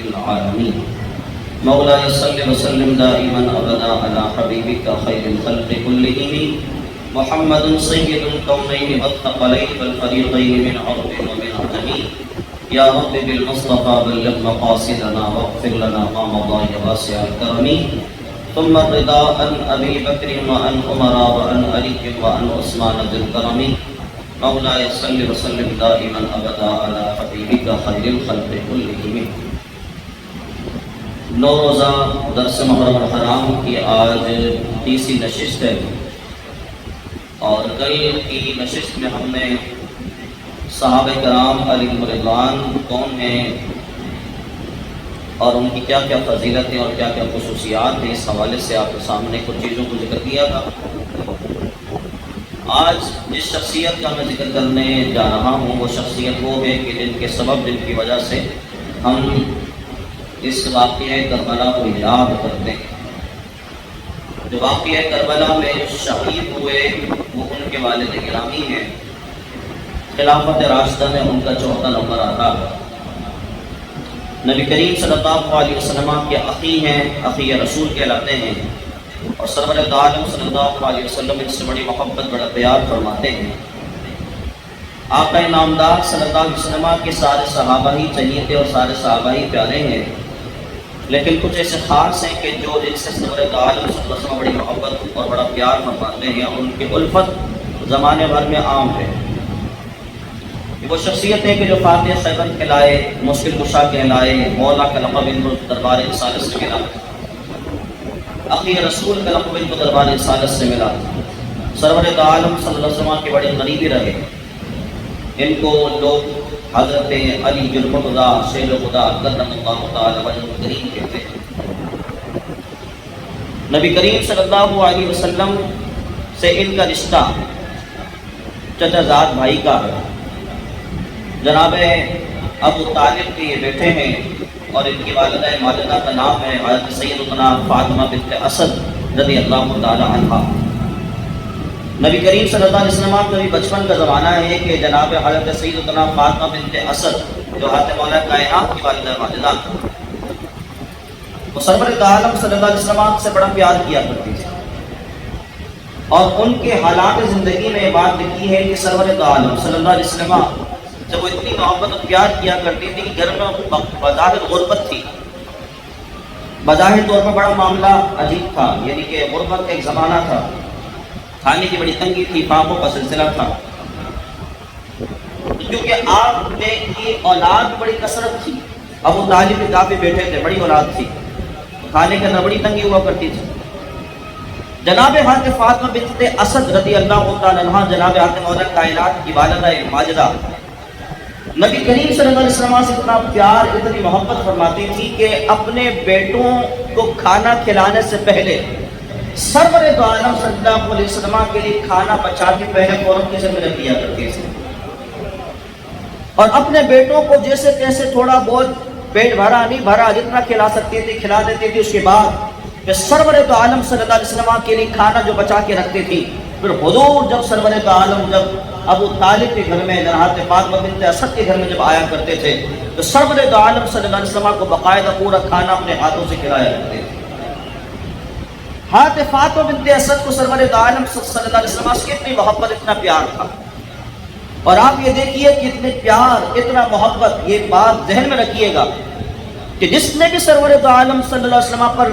العالمين مولاي صل وسلم دائما ابدا على حبيبك خير الخلق كلهم محمد سيد الكونين والثقلين والفريقين من عرب ومن عجم يا رب بالمصطفى بلغ مقاصدنا واغفر لنا ما مضى يا واسع الكرم ثم الرضا عن ابي بكر وعن عمر وعن علي وعن عثمان ذي الكرم مولاي صل وسلم دائما ابدا على حبيبك خير الخلق كلهم. نو روزہ درس محرم الحرام کی آج تیسری نشست ہے اور کل کی نشست میں ہم نے صحابہ کرام علیہم رضوان کون ہیں اور ان کی کیا کیا فضیلتیں اور کیا کیا خصوصیات ہیں اس حوالے سے آپ کے سامنے کچھ چیزوں کو ذکر کیا تھا. آج جس شخصیت کا میں ذکر کرنے جا رہا ہوں وہ شخصیت وہ ہے کہ جن کے سبب جن کی وجہ سے ہم اس واقعہ کربلا کو یاد کرتے ہیں. جو واقعہ کربلا میں شہید ہوئے وہ ان کے والد گرامی ہیں. خلافت راشدہ میں ان کا 14 نمبر آتا ہے. نبی کریم صلی اللہ علیہ وسلم کے اخی ہیں, اخی رسول کہلاتے ہیں اور سرور عالم صلی اللہ علیہ وسلم ان سے بڑی محبت بڑا پیار فرماتے ہیں. آقا نامدار صلی اللہ علیہ وسلم کے سارے صحابہ ہی چہیتے اور سارے صحابہ ہی پیارے ہیں, لیکن کچھ ایسے خاص ہیں کہ جو جن سے سرور عالم صلی اللہ علیہ وسلم بڑی محبت اور بڑا پیار فرماتے ہیں اور ان کی الفت زمانے بھر میں عام ہے. وہ شخصیت ہے کہ جو فاتح خیبر کہلائے, مشکل کشا کہلائے, مولا کا لقب ان کو دربار رسالت سے ملا, اخی رسول کا لقب ان کو دربار رسالت سے ملا. سرور عالم صلی اللہ علیہ وسلم کے بڑے قریبی رہے. ان کو لوگ حضرت علی القدہ شیل خدا کرم اللہ تعالی وجہ کریم کہتے ہیں. نبی کریم صلی اللہ علیہ وسلم سے ان کا رشتہ چچا زاد بھائی کا ہے. جناب ابو طالب کے یہ بیٹے ہیں اور ان کی والدہ ماجدہ کا نام ہے حضرت سیدنا فاطمہ بنت اسد رضی اللہ تعالی عنہا. نبی کریم صلی اللہ علیہ وسلم کا بھی بچپن کا زمانہ ہے کہ جناب حضرت سیدنا فاطمہ بنت اسد جو حضرت مولا کائنات کی والدہ ماجدہ وہ سرور عالم صلی اللہ علیہ وسلم سے بڑا پیار کیا کرتی تھی اور ان کے حالات زندگی میں یہ بات لکھی ہے کہ سرور عالم صلی اللہ علیہ وسلم جب وہ اتنی محبت و پیار کیا کرتی تھی کہ گھر میں بظاہر غربت تھی, بظاہر طور پر بڑا معاملہ عجیب تھا, یعنی کہ غربت کا ایک زمانہ تھا, کھانے کی بڑی تنگی تھی, فاقوں کا سلسلہ تھا, کیونکہ آپ نے کی اولاد بڑی کثرت تھی. ابو طالب کے کافی بیٹے تھے, بڑی اولاد تھی, کھانے کے اندر بڑی تنگی ہوا کرتی تھی. جناب حضرت فاطمہ بنت اسد رضی اللہ تعالی عنہا جناب حضرت مولا کائنات کی والدہ ماجدہ نبی کریم صلی اللہ علیہ وسلم سے اتنا پیار اتنی محبت فرماتی تھی کہ اپنے بیٹوں کو کھانا کھلانے سے پہلے سرور عالم صلی اللہ علیہ وسلم کے لیے کھانا بچا کے پہلے فوراً کسی میں رکھ دیا کرتی تھی اور اپنے بیٹوں کو جیسے تیسے تھوڑا بہت پیٹ بھرا نہیں بھرا جتنا کھلا سکتی تھی کھلا دیتی تھی. اس کے بعد کہ سرور عالم صلی اللہ علیہ وسلم کے لیے کھانا جو بچا کے رکھتی تھی, پھر حضور جب سرور عالم جب ابو طالب کے گھر میں حضرت فاطمہ بنت اسد کے گھر میں جب آیا کرتے تھے تو سرور عالم صلی اللہ علیہ وسلم کو باقاعدہ پورا کھانا اپنے ہاتھوں سے کھلایا کرتے تھے. حضرت فاطمہ بنت اسد کو سرور عالم صلی اللہ علیہ وسلم سے اتنی محبت اتنا پیار تھا. اور آپ یہ دیکھیے کہ اتنے پیار اتنا محبت, یہ بات ذہن میں رکھیے گا کہ جس نے بھی سرور عالم صلی اللہ علیہ وسلم پر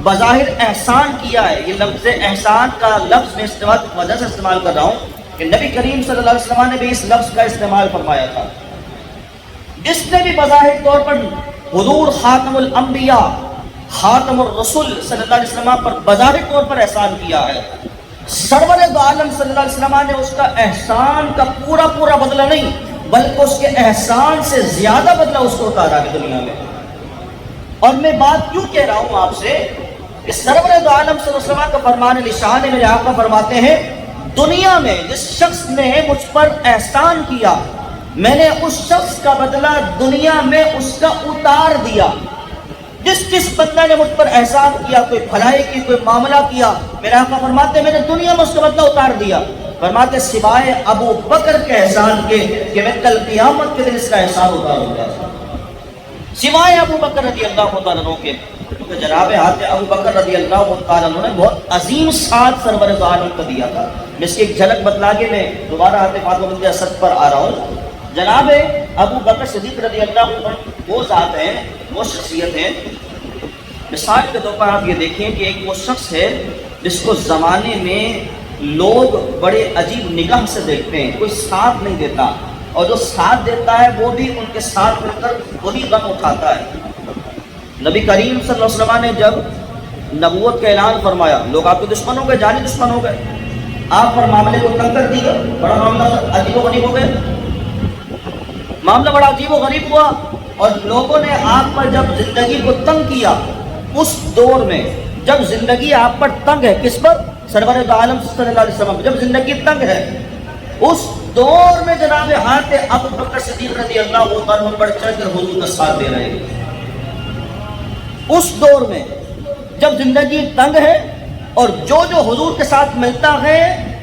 بظاہر احسان کیا ہے, یہ لفظ احسان کا لفظ میں استعمال وجہ سے استعمال کر رہا ہوں کہ نبی کریم صلی اللہ علیہ وسلم نے بھی اس لفظ کا استعمال فرمایا تھا. جس نے بھی بظاہر طور پر حضور خاتم الانبیاء خاتم الرسول صلی اللہ علیہ وسلم پر بظاہر طور پر احسان کیا ہے, سرور عالم صلی اللہ علیہ وسلم نے اس کا احسان کا پورا بدلہ نہیں بلکہ اس کے احسان سے زیادہ بدلہ اس کو اتارا ہے دنیا میں. اور میں بات کیوں کہہ رہا ہوں آپ سے کہ سرور عالم صلی اللہ علیہ وسلم کا فرمان نشان ہے. میرے آقا فرماتے ہیں دنیا میں جس شخص نے مجھ پر احسان کیا میں نے اس شخص کا بدلہ دنیا میں اس کا اتار دیا. جس بندہ نے مجھ پر احسان کیا, کوئی بھلائی کی, کوئی معاملہ کیا, میرے آقا فرماتے میں نے دنیا میں اس کا بدلہ اتار دیا. فرماتے سوائے ابو بکر کے احسان کے کہ میں کل قیامت کے دن اس کا احسان اتاروں گا. سوائے ابو بکر رضی اللہ تعالیٰ عنہ کے، کیونکہ جناب حضرت ابو بکر رضی اللہ تعالیٰ عنہ نے بہت عظیم ساتھ سرور دو عالم کو دیا تھا۔ میں اس کی ایک جھلک بتلا کے میں دوبارہ حضرت فاطمہ بنت اسد پر آ رہا ہوں۔ جناب ابو بکر صدیق رضی اللہ عنہ وہ ذات ہیں، وہ شخصیت ہے، مثال کے طور پر آپ یہ دیکھیں کہ ایک وہ شخص ہے جس کو زمانے میں لوگ بڑے عجیب نگاہ سے دیکھتے ہیں، کوئی ساتھ نہیں دیتا، اور جو ساتھ دیتا ہے وہ بھی ان کے ساتھ مل کر وہی غم اٹھاتا ہے۔ نبی کریم صلی اللہ علیہ وسلم نے جب نبوت کا اعلان فرمایا، لوگ آپ کے دشمن ہو گئے، جانی دشمن ہو گئے، آپ پر معاملے کو تنگ کر دیا، بڑا معاملہ عجیب و غریب ہو گئے، معاملہ بڑا عجیب و غریب ہوا، اور لوگوں نے آپ پر جب زندگی کو تنگ کیا، اس دور میں جب زندگی آپ پر تنگ ہے، کس پر؟ سرور دو عالم صلی اللہ علیہ وسلم، جب زندگی تنگ ہے، اس دور میں جناب حضرت ابو بکر صدیق رضی اللہ عنہ بڑھ چڑھ کر حضور کا ساتھ دے رہے ہیں۔ اس دور میں جب زندگی تنگ ہے اور جو حضور کے ساتھ ملتا ہے،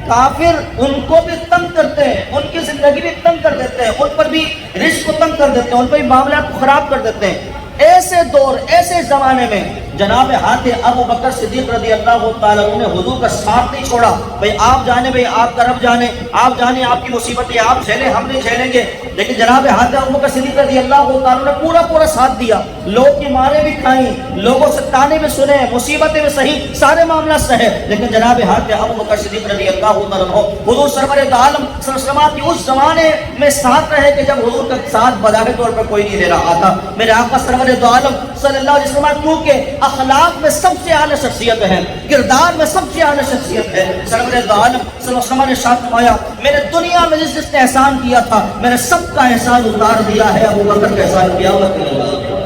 کافر ان کو بھی تنگ کرتے ہیں، ان کی زندگی بھی تنگ کر دیتے ہیں، ان پر بھی رزق کو تنگ کر دیتے ہیں، ان پر بھی معاملات کو خراب کر دیتے ہیں۔ ایسے دور، ایسے زمانے میں جناب حضرت ابو بکر صدیق رضی اللہ تعالیٰ عنہ نے حضور کا ساتھ نہیں چھوڑا، بھئی آپ جانے، بھئی آپ کا رب جانے، آپ جانے آپ کی مصیبتیں آپ جھیلیں، ہم نہیں جھیلیں گے، لیکن جناب حضرت ابو بکر صدیق رضی اللہ تعالیٰ عنہ نے پورا ساتھ دیا، لوگ کی ماریں بھی کھائیں، لوگوں سے تانے بھی سنے، مصیبتیں بھی سہی، سارے معاملات سہے، لیکن جناب حضرت ابو بکر صدیق رضی اللہ تعالیٰ عنہ حضور سرور دو عالم صلی اللہ علیہ وسلم کی اس زمانے میں ساتھ رہے کہ جب حضور کا ساتھ بظاہر طور پر کوئی نہیں دے رہا تھا۔ میرے آقا سرور دو عالم صلی اللہ علیہ وسلم کیونکہ اخلاق میں سب سے اعلیٰ شخصیت ہے، کردار میں سب سے اعلیٰ شخصیت ہے، سرور دو عالم صلی اللہ علیہ وسلم نے شاد فرمایا، میں نے دنیا میں جس نے احسان کیا تھا، میں نے سب کا احسان اتار دیا ہے، ابو بکر کا احسان قیامت میں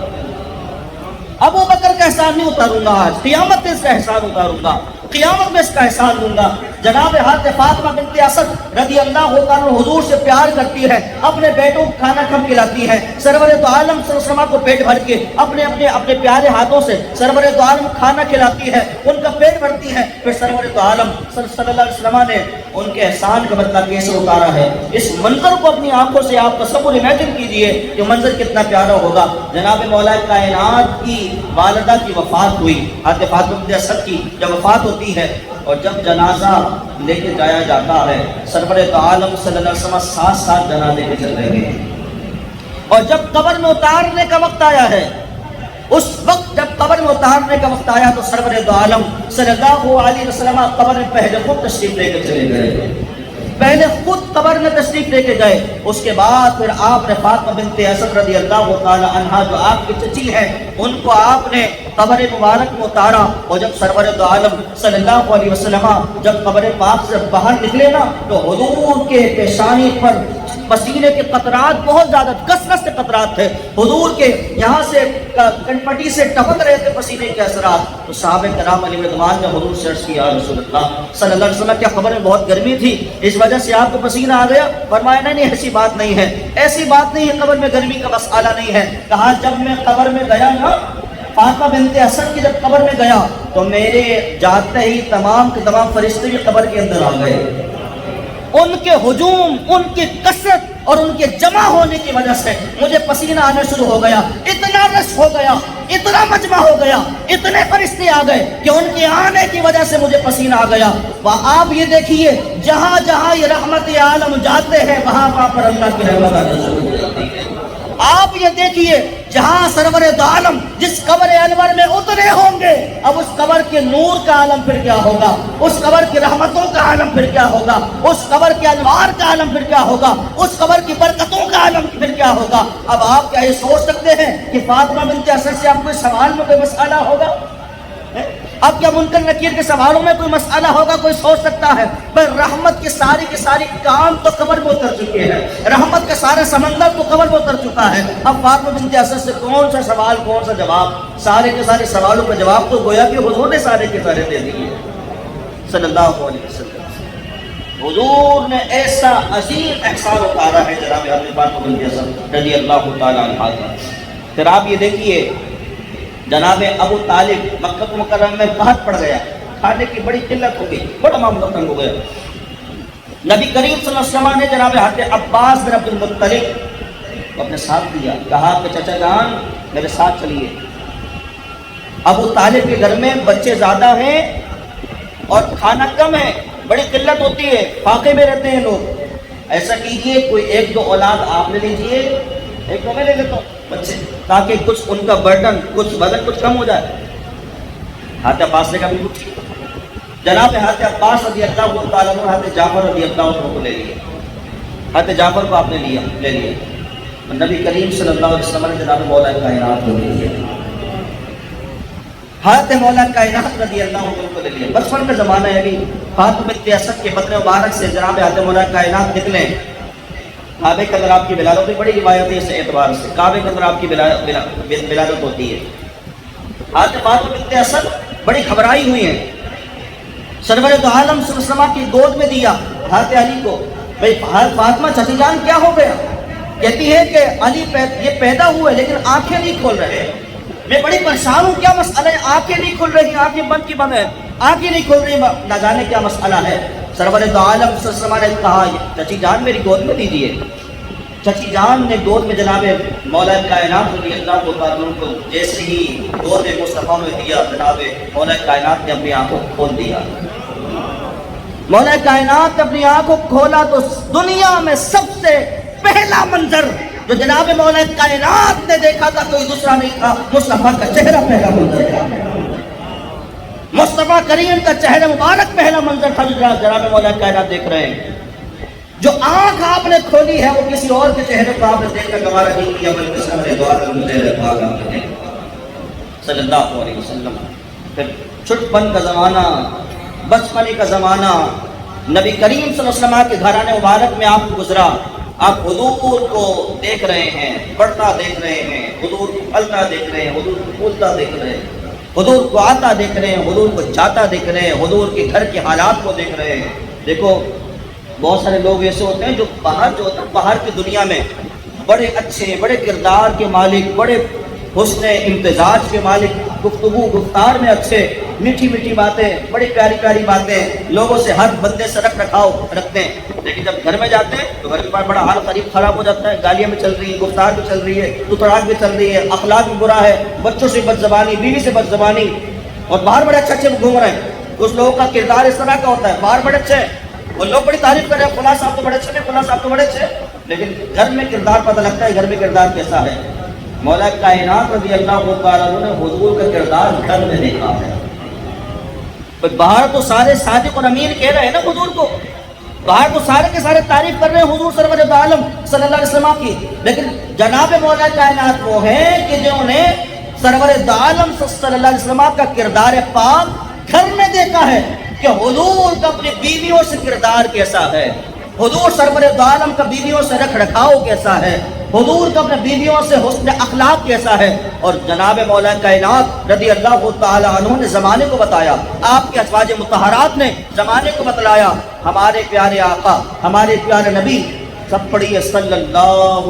ابو بکر کا احسان نہیں اتاروں گا، آج قیامت میں اس کا احسان اتاروں گا، قیامت میں اس کا احسان دوں گا۔ جناب حضرت فاطمہ بنت اسد رضی اللہ عنہ حضور سے پیار کرتی ہے، اپنے بیٹوں کو کھانا کم کھلاتی ہے، سرور دو عالم صلی اللہ علیہ وسلم کو پیٹ بھر کے اپنے پیارے ہاتھوں سے سرور دو عالم کھانا کھلاتی ہے، ان کا پیٹ بھرتی ہے، پھر سرور دو عالم صلی اللہ علیہ وسلم نے ان کے احسان کا بدلہ کیسے اتارا ہے۔ اس منظر کو اپنی آنکھوں سے آپ تصور امیجن کیجئے کہ منظر کتنا پیارا ہوگا۔ جناب مولا کائنات کی والدہ کی وفات ہوئی، حضرت فاطمہ بنت اسد کی جب وفات ہوتی ہے اور جب جنازہ لے کے جایا جاتا ہے، سرور دو عالم صلی اللہ علیہ وسلم ساتھ جنازے کے چل رہے ہیں، اور جب قبر میں اتارنے کا وقت آیا ہے، اس وقت جب قبر میں اتارنے کا وقت آیا تو سرور دو عالم صلی اللہ علیہ وسلم قبر میں پہلے خود تشریف لے کے چلے گئے، پہلے خود قبر میں تشریف لے کے گئے، اس کے بعد پھر آپ نے فاطمہ بنت اسد رضی اللہ تعالی عنہا جو آپ کی چچی ہے، ان کو آپ نے قبر مبارک میں اتارا، اور جب سرور دو عالم صلی اللہ علیہ وسلم جب قبر پاک سے باہر نکلے نا تو حضور کے پیشانی پر پسینے کے قطرات بہت زیادہ کثرت سے قطرات تھے، حضور کے یہاں سے کنپٹی سے ٹپک رہے تھے پسینے کے اثرات۔ تو صحابہ کرام علیہ رضوان نے حضور سے عرض کیا، رسول اللہ صلی اللہ علیہ وسلم کیا خبر میں بہت گرمی تھی اس وجہ سے آپ کو پسینہ آ گیا؟ فرمایا نہیں ایسی بات نہیں ہے، ایسی بات نہیں ہے، قبر میں گرمی کا مسئلہ نہیں ہے۔ کہا جب میں قبر میں گیا نا، فاطمہ بنت اسد کی جب قبر میں گیا تو میرے جاتے ہی تمام کے تمام فرشتے بھی قبر کے اندر آ گئے، ان کے ہجوم، ان کی کثرت اور ان کے جمع ہونے کی وجہ سے مجھے پسینہ آنا شروع ہو گیا، اتنا رش ہو گیا، اتنا مجمع ہو گیا، اتنے فرشتے آ گئے کہ ان کے آنے کی وجہ سے مجھے پسینہ آ گیا۔ آپ یہ دیکھیے جہاں جہاں یہ رحمت عالم جاتے ہیں وہاں پر اللہ کی رحمت آنا شروع ہو جاتی ہے۔ آپ یہ دیکھیے جہاں سرور دو عالم جس قبر انور میں اترے ہوں گے، اب اس قبر کے نور کا عالم پھر کیا ہوگا، اس قبر کی رحمتوں کا عالم پھر کیا ہوگا، اس قبر کے انوار کا عالم پھر کیا ہوگا، اس قبر کی برکتوں کا عالم پھر کیا ہوگا۔ اب آپ کیا یہ سوچ سکتے ہیں کہ فاطمہ بنت اسد سے آپ کوئی سوال میں کوئی مسئلہ ہوگا؟ اب کیا منکر نکیر کے سوالوں میں کوئی مسئلہ ہوگا؟ کوئی سوچ سکتا ہے؟ پر رحمت کی ساری کام تو قبر میں اتر چکے ہیں، رحمت کا سارا سمندر تو قبر میں اتر چکا ہے۔ اب فاطمہ بنت اسد سے کون سا سوال، کون سا جواب؟ سارے کے سارے سوالوں کا جواب تو گویا کہ حضور نے سارے کے سارے دے دیے صلی اللہ علیہ وسلم۔ حضور نے ایسا عظیم احسان اتارا ہے جناب حضرت فاطمہ بنت اسد رضی اللہ تعالی عنہا کا۔ پھر آپ یہ دیکھیے جناب ابو طالب مکہ مکرمہ میں قحط پڑ گیا، کھانے کی بڑی قلت ہو گئی، بڑا معاملہ تنگ ہو گیا۔ نبی کریم صلی اللہ علیہ وسلم نے جناب حضرت عباس بن عبد المطلب کو اپنے ساتھ دیا، کہا کہ چچا جان میرے ساتھ چلیے۔ ابو طالب کے گھر میں بچے زیادہ ہیں اور کھانا کم ہے، بڑی قلت ہوتی ہے، فاقے میں رہتے ہیں لوگ۔ ایسا کیجئے کوئی ایک دو اولاد آپ لے لیجئے، ایک دو میں لے لیتا ہوں بچے، تاکہ کچھ ان کا برڈن، کچھ وزن کچھ کم ہو جائے۔ حضرت عباس نے کہا بالکل ٹھیک۔ جناب حضرت عباس رضی اللہ تعالیٰ عنہ حضرت جعفر رضی اللہ عنہ کو لے لیے، حضرت جعفر کو آپ نے لے لیا، نبی کریم صلی اللہ علیہ وسلم نے جناب مولا کائنات کو لے لیا، حضرت مولا کائنات رضی اللہ عنہ کو لے لیا۔ بچپن کا زمانہ ہے، ابھی فاطمہ بنت اسد کے بدن مبارک سے جناب حضرت مولا کائنات نکلے، کعبے کے اندر آپ کی ولادت ہوئی، بڑی روایت ہے اس اعتبار سے، کعبے کے اندر آپ کی ولادت ہوتی ہے۔ حضرت فاطمہ بنت اسد بڑی گھبرائی ہوئی ہیں، سرور دو عالم صلی اللہ علیہ وسلم کی گود میں دیا حضرت علی کو، بھئی فاطمہ چچی جان کیا ہو گیا؟ کہتی ہے کہ علی یہ پیدا ہوئے لیکن آنکھیں نہیں کھول رہے، میں بڑی پریشان ہوں، کیا مسئلہ ہے؟ آنکھیں نہیں کھل رہی، آنکھیں بند کی بند ہے، آنکھیں نہیں کھل رہی، نہ جانے کیا مسئلہ ہے۔ سرور دو عالم صلی اللہ علیہ وسلم نے کہا چچی جان میری گود میں دیجیے۔ چچی جان نے گود میں جناب مولا کائنات رضی اللہ عنہ کو جیسے ہی گود مصطفیٰ میں دیا، جناب مولا کائنات نے اپنی آنکھوں کو کھول دیا۔ مولا کائنات نے اپنی آنکھوں کو کھولا تو دنیا میں سب سے پہلا منظر جو جناب مولا کائنات نے دیکھا تھا کوئی دوسرا نہیں تھا، مصطفیٰ کا چہرہ پہلا منظر تھا، مصطفیٰ کریم کا چہرہ مبارک پہلا منظر تھا جو جناب مولا کائنات دیکھ رہے ہیں۔ جو آنکھ آپ نے کھولی ہے وہ کسی اور کے چہرے کو آپ نے دیکھ کر گوارا نہیں کیا، بلکہ سامنے دعا کرنے چہرے پاک آپ نے صلی اللہ علیہ وسلم۔ پھر چھٹپن کا زمانہ، بچپنی کا زمانہ، نبی کریم صلی اللہ علیہ وسلم کے گھرانے مبارک میں آپ گزرا، آپ حضور کو دیکھ رہے ہیں، پڑھتا دیکھ رہے ہیں، حضور کو پھلتا دیکھ رہے ہیں، حضور کو پھولتا دیکھ رہے ہیں، حضور کو آتا دیکھ رہے ہیں، حضور کو جاتا دیکھ رہے ہیں، حضور کے گھر کے حالات کو دیکھ رہے ہیں۔ دیکھو بہت سارے لوگ ایسے ہوتے ہیں جو باہر جو ہوتا ہے، باہر کی دنیا میں بڑے اچھے، بڑے کردار کے مالک، بڑے حسن امتزاج کے مالک، گفتگو گفتار میں اچھے، میٹھی میٹھی باتیں، بڑی پیاری پیاری باتیں، لوگوں سے ہر بندے سے رکھتے ہیں، لیکن جب گھر میں جاتے ہیں تو گھر کے بعد بڑا حال قریب خراب ہو جاتا ہے، گالیاں بھی چل رہی ہیں، گفتار بھی چل رہی ہے، تطراک بھی چل رہی ہے، اخلاق بھی برا ہے، بچوں سے بد زبانی، بیوی سے بد زبانی، اور باہر بڑے اچھے گھوم رہے ہیں۔ کچھ لوگوں کا کردار اس طرح کا ہوتا ہے، باہر بڑے اچھے ہیں، وہ لوگ بڑی تعریف کر رہے ہیں، فلاں صاحب تو بڑے اچھے ہیں، فلاں صاحب تو بڑے اچھے ہیں، لیکن گھر میں کردار پتہ لگتا ہے گھر میں کردار کیسا ہے۔ مولا کائنات رضی اللہ تعالیٰ عنہ نے حضور کا کردار گھر میں دیکھا ہے۔ باہر تو سارے صادق اور امین کہہ رہے ہیں نا حضور کو، باہر تو سارے کے سارے تعریف کر رہے ہیں حضور سرور دو عالم صلی اللہ علیہ وسلم کی، لیکن جناب مولا کائنات وہ ہیں کہ جنہوں نے سرور دو عالم صلی اللہ علیہ وسلم کا کردار پاک گھر میں دیکھا ہے کہ حضور کا اپنی بیویوں سے کردار کیسا ہے، حضور سرور دو عالم کا بیویوں سے رکھ رکھاؤ کیسا ہے، حضور کا اپنے بیویوں سے حسن اخلاق کیسا ہے۔ اور جناب مولا کائنات رضی اللہ تعالی عنہ نے زمانے کو بتایا، آپ کے ازواج مطہرات نے زمانے کو بتلایا، ہمارے پیارے آقا، ہمارے پیارے نبی، سب پڑھیے صلی اللہ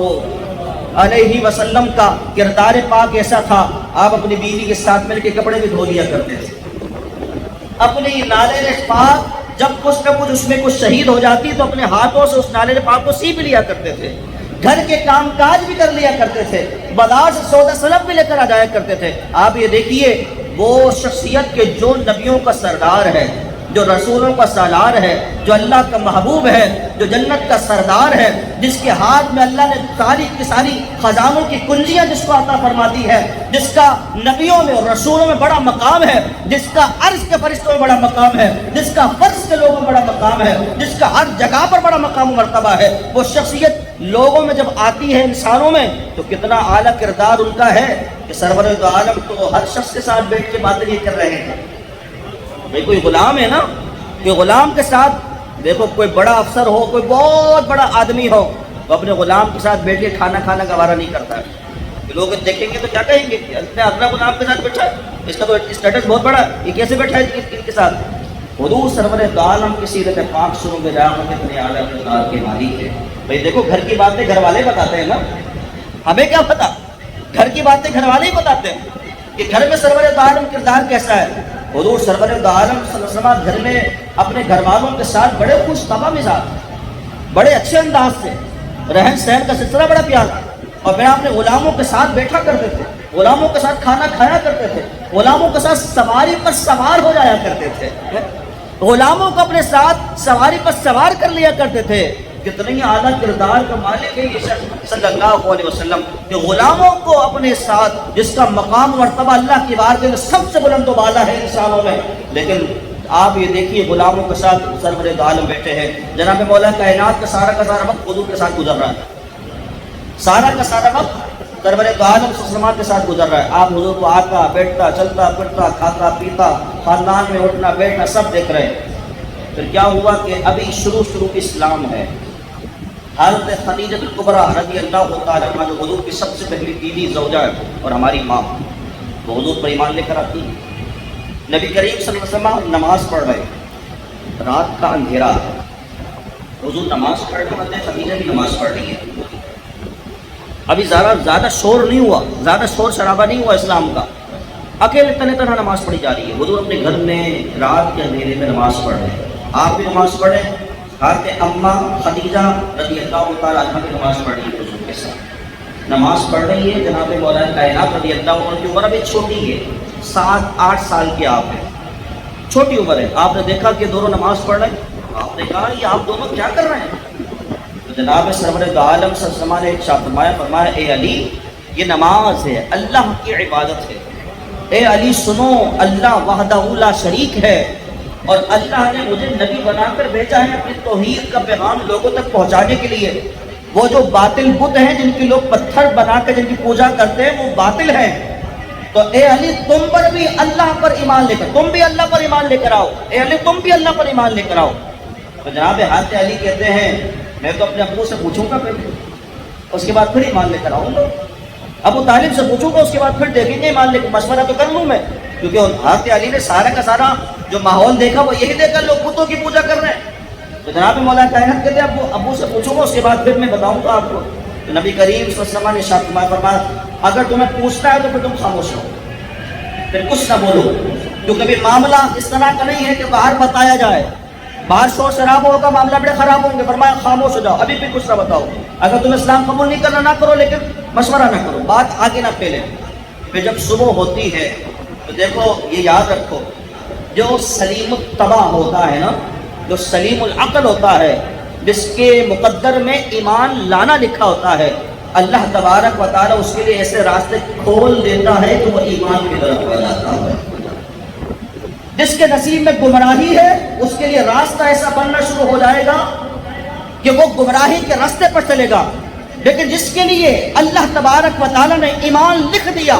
علیہ وسلم کا کردار پاک ایسا تھا، آپ اپنی بیوی کے ساتھ مل کے کپڑے بھی دھو لیا کرتے تھے، اپنی نالے پاک جب کچھ نہ کچھ اس میں کچھ شہید ہو جاتی تو اپنے ہاتھوں سے اس نالے پاک کو سی بھی لیا کرتے تھے، گھر کے کام کاج بھی کر لیا کرتے تھے، بازار سے سودا سلب بھی لے کر آ جایا کرتے تھے۔ آپ یہ دیکھیے وہ شخصیت کے جو نبیوں کا سردار ہے، جو رسولوں کا سالار ہے، جو اللہ کا محبوب ہے، جو جنت کا سردار ہے، جس کے ہاتھ میں اللہ نے ساری کی ساری خزانوں کی کنجیاں جس کو عطا فرما دی ہے، جس کا نبیوں میں اور رسولوں میں بڑا مقام ہے، جس کا عرش کے فرشتوں میں بڑا مقام ہے، جس کا فرش کے لوگوں میں بڑا مقام ہے، جس کا ہر جگہ پر بڑا مقام و مرتبہ ہے، وہ شخصیت لوگوں میں جب آتی ہے انسانوں میں تو کتنا اعلیٰ کردار ان کا ہے کہ سرور دو عالم تو ہر شخص کے ساتھ بیٹھ کے باتیں یہ کر رہے ہیں۔ بھئی کوئی غلام ہے نا، کوئی غلام کے ساتھ دیکھو، کوئی بڑا افسر ہو، کوئی بہت بڑا آدمی ہو، وہ اپنے غلام کے ساتھ بیٹھ کے کھانا گوارا نہیں کرتا ہے۔ لوگ دیکھیں گے تو کیا کہیں گے کہ اپنا غلام کے ساتھ بیٹھا ہے، اس کا تو اسٹیٹس بہت بڑا ہے، یہ کیسے بیٹھا ہے ان کے ساتھ۔ حضور سرور دو عالم کی سیرت پاک سنو گے جہاں کتنے اعلیٰ کردار کے مالک ہیں۔ بھئی دیکھو گھر کی باتیں گھر والے بتاتے ہیں نا، ہمیں کیا پتا، گھر کی باتیں گھر والے ہی بتاتے ہیں کہ گھر میں سرور دو عالم کردار کیسا ہے۔ حضور سرور دو عالم صلی اللہ علیہ وسلم گھر میں اپنے گھر والوں کے ساتھ بڑے خوش طبع مزاج، بڑے اچھے انداز سے، رہن سہن کا سلسلہ بڑا پیارا، اور پھر آپ نے غلاموں کے ساتھ بیٹھا کرتے تھے، غلاموں کے ساتھ کھانا کھایا کرتے تھے، غلاموں کے ساتھ سواری پر سوار ہو جایا کرتے تھے، غلاموں کو اپنے ساتھ سواری پر سوار کر لیا کرتے تھے۔ کتنے ہی اعلیٰ کردار کا مالک ہے یہ شخص صلی اللہ علیہ وسلم کہ غلاموں کو اپنے ساتھ، جس کا مقام مرتبہ اللہ کی بارگاہ میں سب سے بلند و بالا ہے انسانوں میں، لیکن آپ یہ دیکھیے غلاموں کے ساتھ سرور دو عالم بیٹھے ہیں۔ جناب مولا کائنات کا سارا وقت حضور کے ساتھ گزر رہا ہے، سارا وقت سرور دو عالم صلی اللہ علیہ وسلم کے ساتھ گزر رہا ہے۔ آپ حضور کو آتا بیٹھتا چلتا پھرتا کھاتا پیتا خاندان میں اٹھنا بیٹھنا سب دیکھ رہے ہیں۔ پھر کیا ہوا کہ ابھی شروع اسلام ہے۔ حضرت خدیجہ الکبریٰ رضی اللہ تعالیٰ عنہا جو حضور کی سب سے پہلی بیوی زوجہ ہے اور ہماری ماں، وہ حضور پر ایمان لے کر آتی ہے۔ نبی کریم صلی اللہ علیہ وسلم نماز پڑھ رہے، رات کا اندھیرا ہے، حضور نماز پڑھ رہے ہیں، خدیجہ بھی نماز پڑھ رہی ہے۔ ابھی زیادہ شور نہیں ہوا، زیادہ شور شرابہ نہیں ہوا اسلام کا، اکیلے تنہا نماز پڑھی جا رہی ہے۔ حضور اپنے گھر میں رات کے اندھیرے میں نماز پڑھ رہے ہیں، آپ بھی نماز پڑھ رہے ہیں، حضرت اماں خدیجہ رضی اللہ تعالیٰ عنہ بھی نماز پڑھ رہی ہے حضور کے ساتھ، نماز پڑھ رہی ہے۔ جناب مولا کائنات رضی اللہ عنہ کی عمر ابھی چھوٹی ہے، 7-8 سال کے آپ ہیں، چھوٹی عمر ہے۔ آپ نے دیکھا کہ دونوں نماز پڑھ رہے ہیں، آپ نے کہا یہ آپ دونوں کیا کر رہے ہیں؟ تو جناب سرور دو عالم صلی اللہ علیہ وسلم نے ارشاد فرمایا اے علی یہ نماز ہے، اللہ کی عبادت ہے، اے علی سنو اللہ وحدہ لا شریک ہے، اور اللہ نے مجھے نبی بنا کر بھیجا ہے اپنی توحید کا پیغام لوگوں تک پہنچانے کے لیے۔ وہ جو باطل بت ہیں جن کی لوگ پتھر بنا کے جن کی پوجا کرتے ہیں وہ باطل ہیں، تو اے علی تم پر بھی اللہ پر ایمان لے کر، تم بھی اللہ پر ایمان لے کر آؤ، اے علی تم بھی اللہ پر ایمان لے کر آؤ۔ تو جناب حضرت علی کہتے ہیں میں تو اپنے ابو سے پوچھوں گا پہلے، اس کے بعد پھر ایمان لے کر آؤں گا، ابو طالب سے پوچھوں گا، اس کے بعد پھر دیکھیں گے ایمان لے کر، مشورہ تو کر لوں میں، کیونکہ حضرت علی نے سارا کا سارا جو ماحول دیکھا وہ یہی دیکھا لوگ بتوں کی پوجا کر رہے ہیں۔ تو جناب مولا کائنات کہتے ہیں ابو سے پوچھوں گا، اس کے بعد پھر میں بتاؤں گا آپ کو۔ تو نبی کریم صلی اللہ علیہ وسلم نے ارشاد فرمایا اگر تمہیں پوچھنا ہے تو پھر تم خاموش رہو، پھر کچھ نہ بولو، کیونکہ بھی معاملہ اس طرح کا نہیں ہے کہ باہر بتایا جائے، باہر شور شرابہ ہوگا، معاملہ بڑے خراب ہوں گے۔ فرمایا خاموش ہو جاؤ، ابھی بھی کچھ نہ بتاؤ، اگر تم اسلام قبول نہیں کرنا نہ کرو، لیکن مشورہ نہ کرو، بات آگے نہ پھیلے۔ پھر جب صبح ہوتی ہے تو دیکھو یہ یاد رکھو جو سلیم الطبع ہوتا ہے نا، جو سلیم العقل ہوتا ہے، جس کے مقدر میں ایمان لانا لکھا ہوتا ہے، اللہ تبارک و تعالیٰ اس کے لیے ایسے راستے کھول دیتا ہے کہ وہ ایمان کی طرف بڑھ جاتا ہے۔ جس کے نصیب میں گمراہی ہے اس کے لیے راستہ ایسا بننا شروع ہو جائے گا کہ وہ گمراہی کے راستے پر چلے گا، لیکن جس کے لیے اللہ تبارک و تعالیٰ نے ایمان لکھ دیا،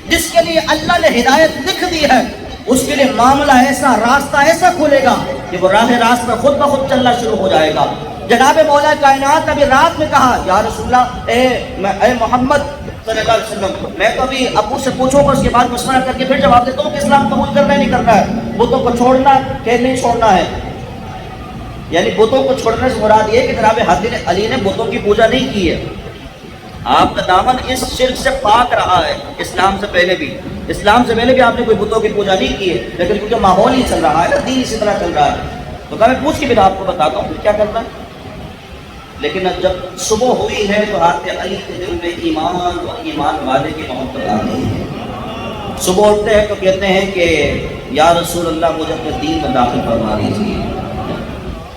جس کے لیے اللہ نے ہدایت لکھ دی ہے، اس کے لیے معاملہ ایسا راستہ ایسا کھولے گا کہ وہ راہ راست میں خود بخود چلنا شروع ہو جائے گا۔ جناب مولا کائنات ابھی رات میں کہا یا رسول اللہ اے محمد صلی اللہ علیہ وسلم میں تو ابھی ابو سے پوچھوں گا، اس کے بعد مشورہ کر کے پھر جواب دیتا ہوں کہ اسلام قبول کرنا نہیں کرنا ہے، بتوں کو چھوڑنا کہ نہیں چھوڑنا ہے۔ یعنی بتوں کو چھوڑنے سے مراد یہ کہ جناب حضرت علی نے بتوں کی پوجا نہیں کی ہے، آپ کا دامن اس شرک سے پاک رہا ہے۔ اسلام سے پہلے بھی آپ نے کوئی بتوں کی پوجا نہیں کی ہے، لیکن کیونکہ ماحول ہی چل رہا ہے نا، دین اسی طرح چل رہا ہے، تو میں پوچھ کے پھر آپ کو بتاتا ہوں کیا کرنا ہے۔ لیکن جب صبح ہوئی ہے تو حضرت علی کے دل میں ایمان اور ایمان والے کی محبت آ گئی ہے۔ صبح اٹھتے ہیں تو کہتے ہیں کہ یا رسول اللہ مجھے اپنے دین میں داخل فرما دیجیے،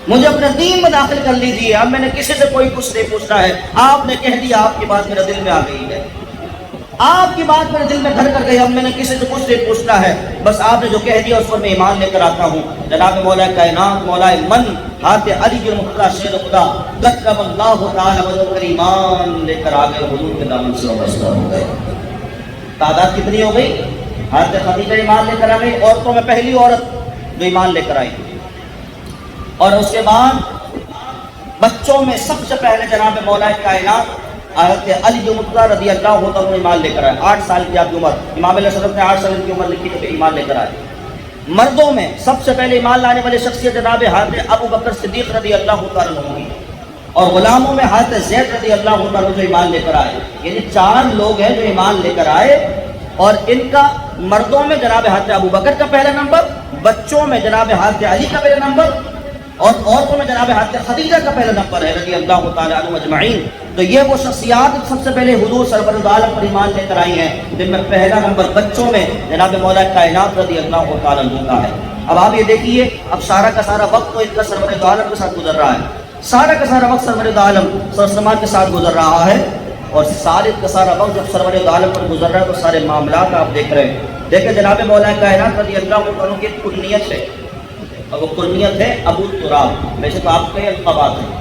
مجھے اپنے دین میں داخل کر لیجیے، اب میں نے کسی سے کوئی کچھ نہیں پوچھنا ہے، آپ نے کہہ دیا، آپ کی بات میرے دل میں آ گئی ہے، آپ کی بات میرے دل میں گھر کر گئی، اب میں نے کسی سے کچھ نہیں پوچھنا ہے، بس آپ نے جو کہہ دیا اس پر میں ایمان لے کر آتا ہوں۔ جناب مولا کائنات مولا من حضرت علی بن مرتضیٰ شیر خدا کرم اللہ تعالی وجہ پر ایمان لے کر آ گئے، حضور کے دامن سے وابستہ ہو گئے۔ تعداد کتنی ہو گئی؟ حضرت خدیجہ ایمان لے کر آ گئی، عورتوں میں پہلی عورت جو ایمان لے کر آئی، اور اس کے بعد بچوں میں سب سے پہلے جناب مولا کائنات حضرت علی بن مرتضیٰ رضی اللہ عنہ ایمان لے کر آئے۔ 8 سال کی آپ کی عمر، امام علیہ السلام نے 8 سال کی عمر لکھی تو ایمان لے کر آئے۔ مردوں میں سب سے پہلے ایمان لانے والے شخصیت جناب حضرت ابو بکر صدیق رضی اللہ تعالیٰ عنہ، اور غلاموں میں حضرت زید رضی اللہ تعالیٰ عنہ جو ایمان لے کر آئے۔ یعنی 4 لوگ ہیں جو ایمان لے کر آئے، اور ان کا مردوں میں جناب حضرت ابو بکر کا پہلا نمبر، بچوں میں جناب حضرت علی کا پہلا نمبر، اور عورتوں میں جناب حضرت خدیجہ کا پہلا نمبر ہے رضی اللہ تعالیٰ عنہ اجمعین۔ تو یہ وہ شخصیات سب سے پہلے حضور سرور عالم پر ایمان لے کر آئی ہیں، جن میں پہلا نمبر بچوں میں جناب مولا کائنات رضی اللہ تعالیٰ عنہ کا ہے۔ اب آپ یہ دیکھیے، اب سارا کا سارا وقت تو ان کا سرور عالم کے ساتھ گزر رہا ہے، سارا کا سارا وقت سرور عالم صلی اللہ علیہ وسلم کے ساتھ گزر رہا ہے، اور سارے کا سارا وقت جب سرور عالم پر گزر رہا ہے تو سارے معاملات آپ دیکھ رہے ہیں۔ دیکھیں جناب مولا کائنات رضی اللہ عنہ کی کنیت ہے، اور وہ کنیت ہے ابو تراب۔ ویسے تو آپ کے القابات ہیں،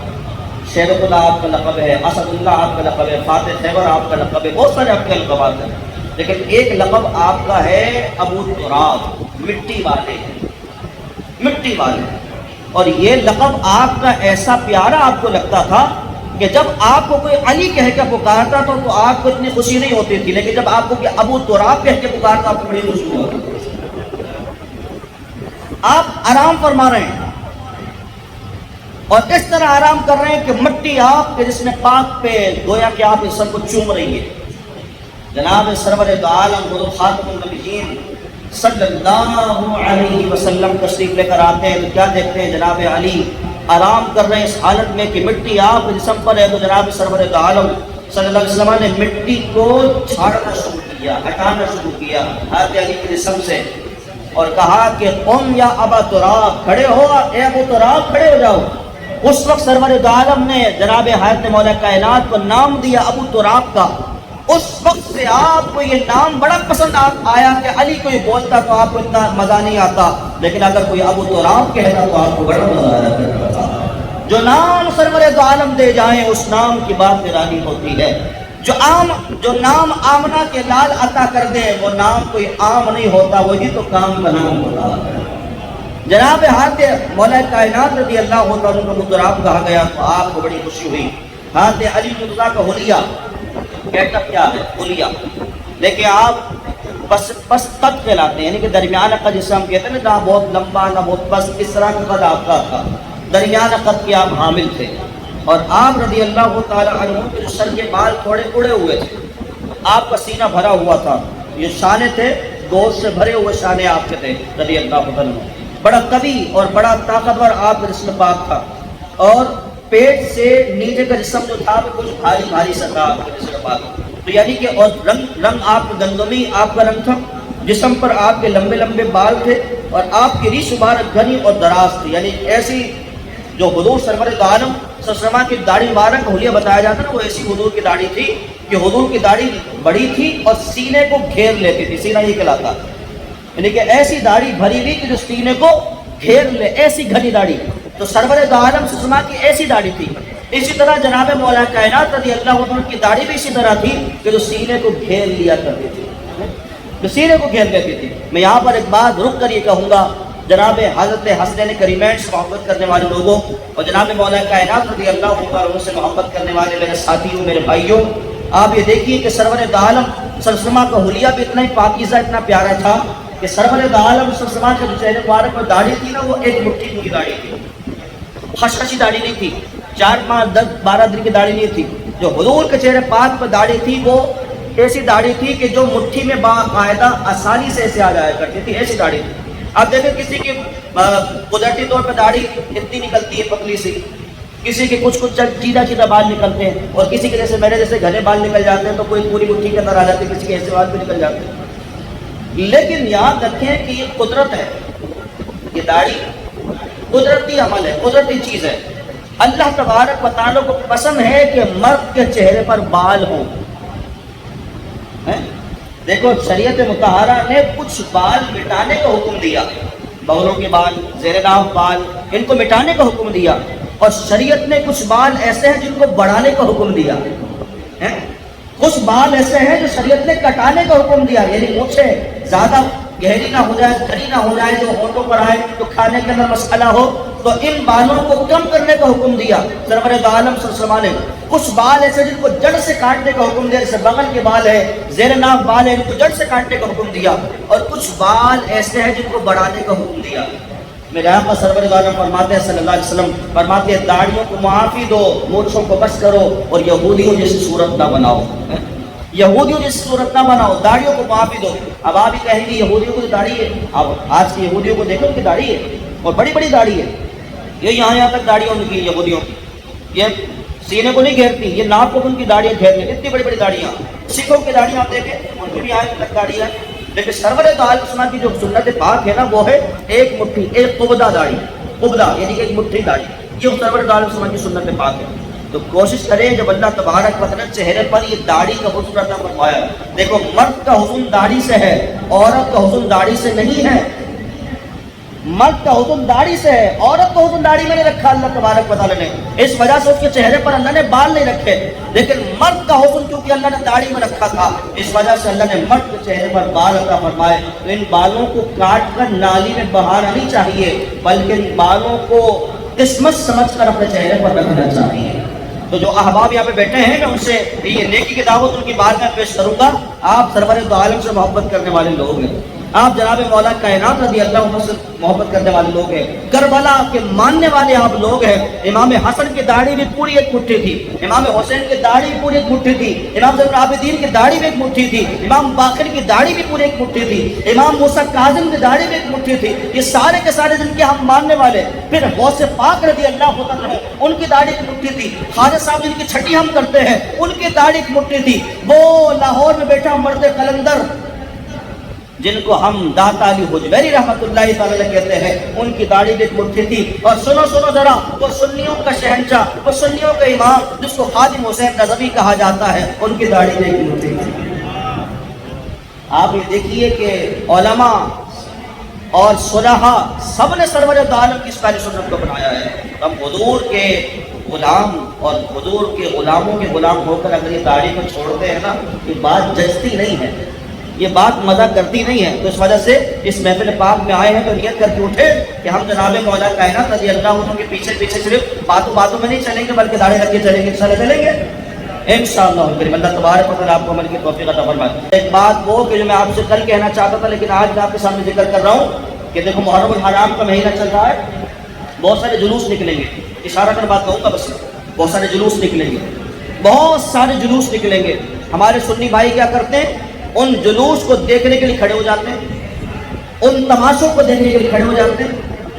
شیر اللہ آپ کا لقب ہے، اسد اللہ آپ کا لقب ہے، فاتح خیبر آپ کا لقب ہے، بہت سارے آپ کے القابات ہیں، لیکن ایک لقب آپ کا ہے ابو تراب، مٹی والے، مٹی والے۔ اور یہ لقب آپ کا ایسا پیارا آپ کو لگتا تھا کہ جب آپ کو کوئی علی کہہ کے پکارتا تھا تو آپ کو اتنی خوشی نہیں ہوتی تھی، لیکن جب آپ کو کہ ابو تراب کہہ کے پکارتا آپ کو بڑی خوشی ہوتی تھی۔ آپ آرام فرما رہے ہیں، اور اس طرح آرام کر رہے ہیں کہ مٹی آپ کے جسم پاک پہ گویا کہ آپ اس سب کو چوم رہی ہے۔ جناب سرور عالم حضور خاتم النبیین صلی اللہ علیہ وسلم تشریف لے کر آتے ہیں تو کیا دیکھتے ہیں؟ جناب علی آرام کر رہے ہیں اس حالت میں کہ مٹی آپ کے جسم پر ہے، تو جناب سرور عالم صلی اللہ علیہ وسلم نے مٹی کو جھاڑنا شروع کیا، ہٹانا شروع کیا حضرت علی کے جسم سے، اور کہا کہ قم یا ابا تراب، کھڑے ہو اے ابو تراب، کھڑے ہو جاؤ۔ اس وقت سرور عالم نے جناب حضرت مولا کائنات کو نام دیا ابو تراب کا۔ اس وقت سے آپ کو یہ نام بڑا پسند آیا کہ علی کوئی بولتا تو آپ کو اتنا مزہ نہیں آتا، لیکن اگر کوئی ابو تراب کہتا تو آپ کو بڑا مزہ آتا۔ جو نام سرور عالم دے جائیں اس نام کی بات نرالی ہوتی ہے۔ جو نام آمنہ کے لال عطا کر دیں وہ نام کوئی عام نہیں ہوتا، وہی تو کام کا نام ہوتا ہے۔ جناب حضرت مولا کائنات رضی اللہ عنہ کو ابو تراب کہا گیا تو آپ کو بڑی خوشی ہوئی۔ حضرت علی مرتضیٰ کا حلیہ کہتا کیا ہے؟ حلیہ دیکھیں آپ پس قد کہلاتے ہیں، یعنی کہ درمیانہ قد جسے ہم کہتے ہیں نہ بہت لمبا نہ بہت پس، اس طرح کا قد آپ کا تھا، درمیانہ قد کے آپ حامل تھے، اور آپ رضی اللہ تعالیٰ عنہ کے سر کے بال تھوڑے اڑے ہوئے تھے، آپ کا سینہ بھرا ہوا تھا، یہ شانے تھے گوشت سے بھرے ہوئے شانے آپ کے تھے رضی اللہ عنہ، بڑا قوی اور بڑا طاقتور آپ کا جسم پاک تھا، اور پیٹ سے نیچے کا جسم جو تھا وہ کچھ بھاری بھاری سا تھا آپ کا جسم پاک، تو یعنی کہ اور رنگ آپ کا گندمی آپ کا رنگ تھا، جسم پر آپ کے لمبے لمبے بال تھے، اور آپ کی ریش مبارک گھنی اور دراز تھی، یعنی ایسی جو حضور سرور عالم صلی اللہ علیہ وسلم کی داڑھی مبارک حلیہ بتایا جاتا ہے نا، وہ ایسی حضور کی داڑھی تھی کہ حضور کی داڑھی بڑی تھی اور سینے کو گھیر لیتی تھی، سینہ یہ کہلاتا، یعنی کہ ایسی داڑھی بھری ہوئی کہ جو سینے کو گھیر لے، ایسی گھنی داڑھی، تو سرور عالم صلی اللہ علیہ وسلم کی ایسی داڑھی تھی۔ اسی طرح جناب مولا کائنات رضی اللہ عنہ کی داڑھی بھی اسی طرح تھی کہ جو سینے کو گھیر لیا کرتی تھی، جو سینے کو گھیر لیتی تھی۔ میں یہاں پر ایک بات رک کر یہ کہوں گا، جناب حضرت حسنین کریمین سے محبت کرنے والے لوگوں اور جناب مولا کائنات رضی اللہ عنہ سے محبت کرنے والے میرے ساتھیوں، میرے بھائیوں، آپ یہ دیکھیے کہ سرور عالم صلی اللہ علیہ وسلم کا حلیہ بھی اتنا ہی پاکیزہ، اتنا پیارا تھا کہ سرور عالم صلی اللہ علیہ وسلم کے جو چہرے مبارک پر داڑھی تھی نا، وہ ایک مٹھی کی داڑھی تھی، خشخشی داڑھی نہیں تھی، 4 5 10 12 دن کی داڑھی نہیں تھی۔ جو حضور کے چہرے پاک پر داڑھی تھی وہ ایسی داڑھی تھی کہ جو مٹھی میں باقاعدہ آسانی سے ایسے آ جایا کرتی تھی، ایسی داڑھی تھی۔ آپ دیکھیں کسی کی قدرتی طور پر داڑھی اتنی نکلتی ہے پتلی سی، کسی کے کچھ چیدہ چیدہ بال نکلتے ہیں، اور کسی کے جیسے میرے جیسے گھنے بال نکل جاتے ہیں تو کوئی پوری مٹھی کے اندر آ جاتے ہیں، کسی کے ایسے بال بھی نکل جاتے ہیں۔ لیکن یاد رکھیں کہ یہ قدرت ہے، یہ داڑھی قدرتی عمل ہے، قدرتی چیز ہے۔ اللہ تبارک و تعالیٰ کو پسند ہے کہ مرد کے چہرے پر بال ہوں۔ دیکھو شریعت مطہرہ نے کچھ بال مٹانے کا حکم دیا، بغلوں کے بال، زیر ناف بال، ان کو مٹانے کا حکم دیا، اور شریعت نے کچھ بال ایسے ہیں جن کو بڑھانے کا حکم دیا، کچھ بال ایسے ہیں جو شریعت نے کٹانے کا حکم دیا، یعنی مجھے زیادہ گہری نہ ہو جائے، گھری نہ ہو جائے، جو ہونٹوں پر آئے تو کھانے کے اندر مسئلہ ہو، تو ان بالوں کو کم کرنے کا حکم دیا سرور عالم صلی اللہ علیہ وسلم نے۔ کچھ بال ایسے جن کو جڑ سے کاٹنے کا حکم دیا، جیسے بغل کے بال ہے، زیر ناف بال ہے، ان کو جڑ سے کاٹنے کا حکم دیا، اور کچھ بال ایسے ہیں جن کو بڑھانے کا حکم دیا۔ میرے آقا سرور عالم فرماتے ہیں صلی اللہ علیہ وسلم، فرماتے ہیں داڑھیوں کو معافی دو، مونچھوں کو بس کرو، اور یہودیوں جیسی صورت نہ بناؤ، یہودیوں جیسی صورت نہ بناؤ، داڑھیوں کو معافی دو۔ اب آپ ہی کہیں گے یہودیوں کو تو داڑھی ہے، اب آج کی یہودیوں کو دیکھو ان کی داڑھی ہے، اور بڑی بڑی داڑھی ہے، یہ یہاں تک داڑھی ان کی یہودیوں کی، یہ سینے کو نہیں گھیرتی، یہ ناک کو ان کی داڑیاں گھیر لیں، اتنی بڑی بڑی داڑیاں. سکھوں کی داڑیاں آپ دیکھیں ان کی بھی آئیں تک داڑیاں. لیکن سرور دو عالم سنا کی جو سنت پاک ہے نا وہ ہے ایک مٹھی، ایک قبضہ داڑھی، قبضہ یعنی کہ ایک مٹھی داڑھی، یہ سرور دو عالم سنا کی سنت پاک ہے. تو کوشش کریں جب اللہ تبارک و تعالی چہرے پر یہ داڑھی کا حسن عطا فرمایا. دیکھو مرد کا حسن داڑھی سے ہے، عورت کا حسن داڑھی سے نہیں ہے. مرد کا حسن داڑھی سے ہے، عورت کا حسن داڑھی میں نے رکھا اللہ تبارک و تعالی نے. اس وجہ سے اس کے چہرے پر اللہ نے بال نہیں رکھے. لیکن مرد کا حسن کیونکہ اللہ نے داڑھی میں رکھا تھا، اس وجہ سے اللہ نے مرد کے چہرے پر بال عطا فرمائے. تو ان بالوں کو کاٹ کر نالی میں بہانا نہیں چاہیے، بلکہ ان بالوں کو قسمت سمجھ کر اپنے چہرے پر رکھنا چاہیے. تو جو احباب یہاں پہ بیٹھے ہیں میں ان سے یہ نیکی کی دعوت ان کی بارگاہ پیش کروں گا. آپ سرور دو عالم سے محبت کرنے والے لوگ ہیں، آپ جناب مولا کائنات رضی اللہ عنہ سے محبت کرنے والے لوگ ہیں، کربلا کے ماننے والے آپ لوگ ہیں. امام حسن کی داڑھی بھی پوری ایک مٹھی تھی، امام حسین کی داڑھی بھی پوری ایک مٹھی تھی، امام زین العابدین کی داڑھی بھی ایک مٹھی تھی، امام باقر کی داڑھی بھی پوری ایک مٹھی تھی، امام موسیٰ کاظم کی داڑھی بھی ایک مٹھی تھی. یہ سارے کے سارے جن کے ہم ماننے والے. پھر غوث پاک رضی اللہ عنہ ان کی داڑھی ایک مٹھی تھی. خواجہ صاحب جن کی چھٹی ہم کرتے ہیں ان کی داڑھی ایک مٹھی تھی. وہ لاہور میں بیٹھا مرد قلندر جن کو ہم داتا علی حجویری رحمۃ اللہ تعالی کہتے ہیں، ان کی داڑھی بھی ایک مٹھی تھی. اور سنو ذرا، وہ سنیوں کا شہنشاہ، وہ سنیوں کا امام جس کو خادم حسین رضوی کہا جاتا ہے، ان کی داڑھی بھی ایک مٹھی تھی. آپ یہ دیکھیے کہ علماء اور صلحاء سب نے سرور دو عالم کی اس پہلی سنت کو بنایا ہے. ہم حضور کے غلام اور حضور کے غلاموں کے غلام ہو کر اگر یہ داڑھی کو چھوڑتے ہیں نا، یہ بات جچتی نہیں ہے، یہ بات مزہ کرتی نہیں ہے. تو اس وجہ سے اس محفل پاک میں آئے ہیں تو نیت کر کے اٹھے کہ ہم جناب مولا کائنات رضی اللہ عنہ کے پیچھے صرف باتوں میں نہیں چلیں گے، بلکہ داڑھی رکھ کے چلیں گے، انشاءاللہ چلیں گے انشاءاللہ. اللہ تبارک و تعالیٰ آپ کو عمل کی توفیق عطا فرمائے. ایک بات وہ کہ جو میں آپ سے کل کہنا چاہتا تھا لیکن آج میں آپ کے سامنے ذکر کر رہا ہوں کہ دیکھو محرم الحرام کا مہینہ چل رہا ہے، بہت سارے جلوس نکلیں گے. اشارہ کر بات کہوں گا بس، بہت سارے جلوس نکلیں گے، بہت سارے جلوس نکلیں گے. ہمارے سنی بھائی کیا کرتے ہیں، ان جلوس کو دیکھنے کے لیے کھڑے ہو جاتے ہیں، ان تماشوں کو دیکھنے کے لیے کھڑے ہو جاتے ہیں،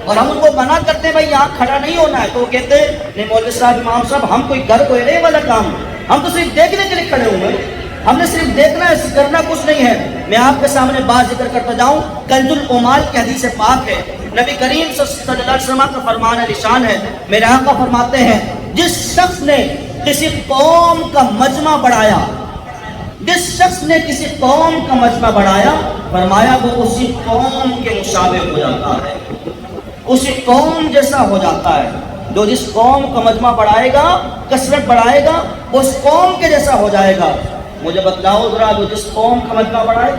اور ہم ان کو منع کرتے ہیں بھائی یہاں کھڑا نہیں ہونا ہے. تو وہ کہتے ہیں نہیں مولوی صاحب، امام صاحب، ہم کوئی گھر کو نہیں والا کام، ہم تو صرف دیکھنے کے لیے کھڑے ہوئے ہیں، ہم نے صرف دیکھنا ہے، کرنا کچھ نہیں ہے. میں آپ کے سامنے بات ذکر کرتا جاؤں. کنز العمال کی حدیث پاک ہے، نبی کریم صلی اللہ علیہ وسلم کا فرمان عالیشان ہے. میرے آقا فرماتے ہیں جس شخص نے کسی قوم کا مجمع بڑھایا، جس شخص نے کسی قوم کا مجمع بڑھایا، فرمایا وہ اسی قوم کے مشابہ ہو جاتا ہے، اسی قوم جیسا ہو جاتا ہے. جو جس قوم کا مجمع بڑھائے گا، کثرت بڑھائے گا، وہ اس قوم کے جیسا ہو جائے گا. مجھے بتلاؤ ذرا، جو جس قوم کا مجمع بڑھائے،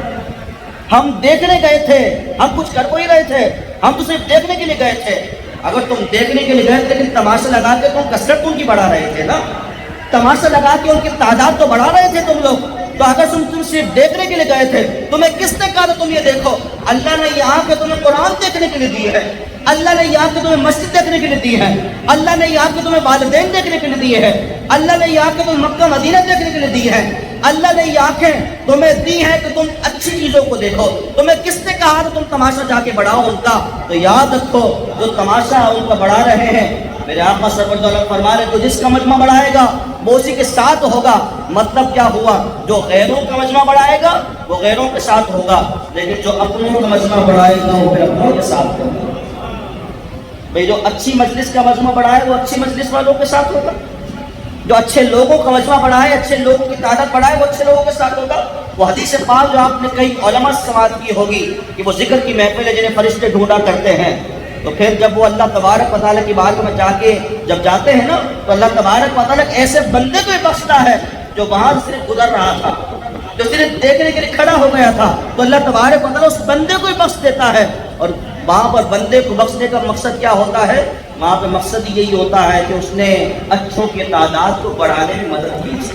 ہم دیکھنے گئے تھے، ہم کچھ کر کو ہی رہے تھے، ہم تو صرف دیکھنے کے لیے گئے تھے. اگر تم دیکھنے کے لیے گئے تھے لیکن تماشا لگا کے تم کثرت ان کی بڑھا رہے تھے نا، تماشا لگا کے ان کی تعداد تو بڑھا رہے تھے تم لوگ. تو اگر تم صرف دیکھنے کے لیے گئے تھے، تمہیں کس نے کہا تھا تم یہ دیکھو؟ اللہ نے یہاں کے تمہیں قرآن دیکھنے کے لیے دی ہے، اللہ نے یہاں کے تمہیں مسجد دیکھنے کے لیے دی ہے، اللہ نے یہاں کے تمہیں والدین دیکھنے کے لیے دی ہے، اللہ نے یہاں کے تمہیں مکہ مدینہ دیکھنے کے لیے دی ہے، اللہ نے یہ آنکھیں تمہیں دی ہے کہ تم اچھی چیزوں کو دیکھو. تمہیں کس نے کہا تھا تم تماشا جا کے بڑھاؤ ان کا؟ تو یاد رکھو جو تماشا ان کا بڑھا رہے ہیں، میرے آقا سرور دو عالم فرما رہے تو جس کا مجمع بڑھائے گا وہ اسی کے ساتھ ہوگا. مطلب کیا ہوا؟ جو غیروں کا مجمع بڑھائے گا وہ غیروں کے ساتھ ہوگا، لیکن جو اپنوں کا مجمع بڑھائے گا وہ پھر اپنوں کے ساتھ ہوگا. بھئی جو اچھی مجلس کا مجمع بڑھائے وہ اچھی مجلس والوں کے ساتھ ہوگا، جو اچھے لوگوں کا مجمع بڑھائے، اچھے لوگوں کی تعداد بڑھائے، وہ اچھے لوگوں کے ساتھ ہوگا. وہ حدیث پاک جو آپ نے کئی علماء سے سماعت کی ہوگی کہ وہ ذکر کی محفل ہے جنہیں فرشتے ڈھونڈا کرتے ہیں. تو پھر جب وہ اللہ تبارک و تعالیٰ کی بارگاہ میں جا کے جب جاتے ہیں نا، تو اللہ تبارک و تعالیٰ ایسے بندے کو بخشتا ہے جو وہاں سے صرف گزر رہا تھا، جو صرف دیکھنے کے لیے کھڑا ہو گیا تھا، تو اللہ تبارک و تعالیٰ اس بندے کو ہی بخش دیتا ہے. اور وہاں پر بندے کو بخشنے کا مقصد کیا ہوتا ہے؟ وہاں پہ مقصد یہی ہوتا ہے کہ اس نے اچھوں کی تعداد کو بڑھانے میں مدد کی.